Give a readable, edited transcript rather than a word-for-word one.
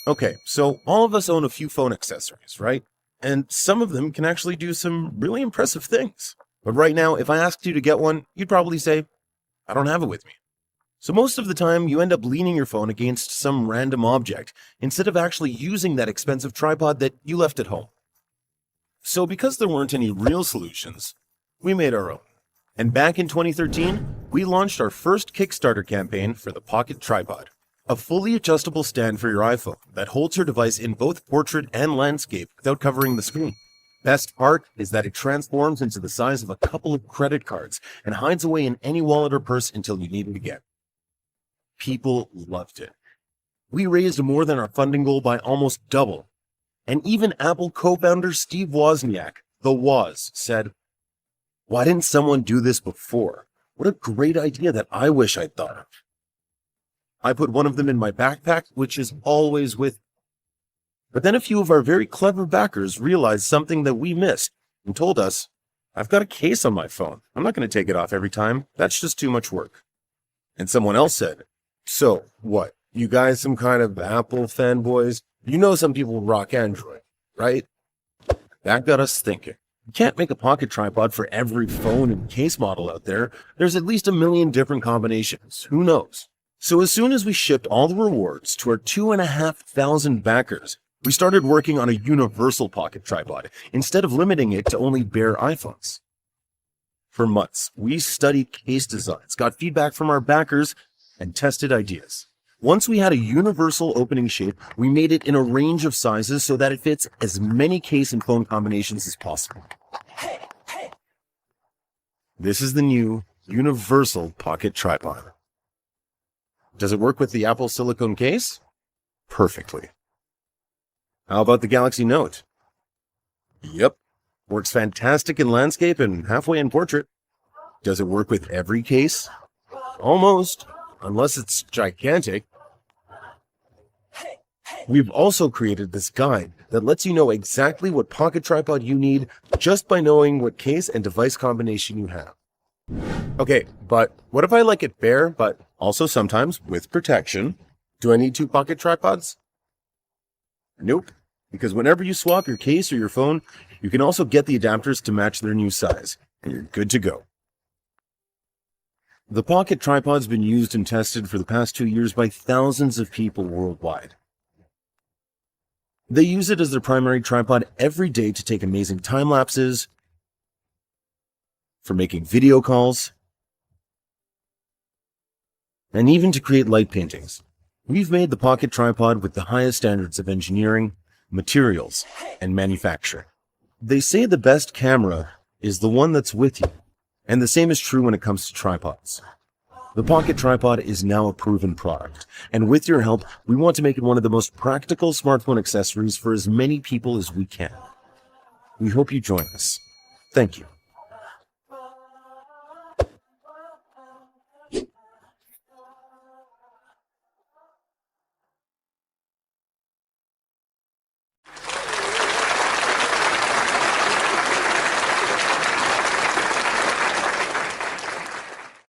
Okay, so all of us own a few phone accessories, right? And some of them can actually do some really impressive things. But right now, if I asked you to get one, you'd probably say, I don't have it with me. So most of the time, you end up leaning your phone against some random object instead of actually using that expensive tripod that you left at home. So because there weren't any real solutions, we made our own. And back in 2013, we launched our first Kickstarter campaign for the Pocket Tripod, a fully adjustable stand for your iPhone that holds your device in both portrait and landscape without covering the screen. Best part is that it transforms into the size of a couple of credit cards and hides away in any wallet or purse until you need it again. People loved it. We raised more than our funding goal by almost double. And even Apple co-founder Steve Wozniak, the Woz, said, "Why didn't someone do this before? What a great idea that I wish I'd thought of." I put one of them in my backpack, which is always with me. But then a few of our very clever backers realized something that we missed and told us, "I've got a case on my phone. I'm not going to take it off every time. That's just too much work." And someone else said, "So, what? You guys some kind of Apple fanboys? You know some people rock Android, right?" That got us thinking. You can't make a pocket tripod for every phone and case model out there. There's at least a million different combinations. Who knows? So as soon as we shipped all the rewards to our 2,500 backers, we started working on a universal pocket tripod instead of limiting it to only bare iPhones. For months, we studied case designs, got feedback from our backers, and tested ideas. Once we had a universal opening shape, we made it in a range of sizes so that it fits as many case and phone combinations as possible. This is the new universal pocket tripod. Does it work with the Apple silicone case? Perfectly. How about the Galaxy Note? Yep. Works fantastic in landscape and halfway in portrait. Does it work with every case? Almost. Unless it's gigantic. We've also created this guide that lets you know exactly what pocket tripod you need just by knowing what case and device combination you have. Okay, but what if I like it bare, but also sometimes with protection? Do I need two pocket tripods? Nope, because whenever you swap your case or your phone, you can also get the adapters to match their new size, and you're good to go. The pocket tripod's been used and tested for the past 2 years by thousands of people worldwide. They use it as their primary tripod every day to take amazing time lapses, for making video calls, and even to create light paintings. We've made the pocket tripod with the highest standards of engineering, materials, and manufacturing. They say the best camera is the one that's with you, and the same is true when it comes to tripods. The pocket tripod is now a proven product, and with your help, we want to make it one of the most practical smartphone accessories for as many people as we can. We hope you join us. Thank you.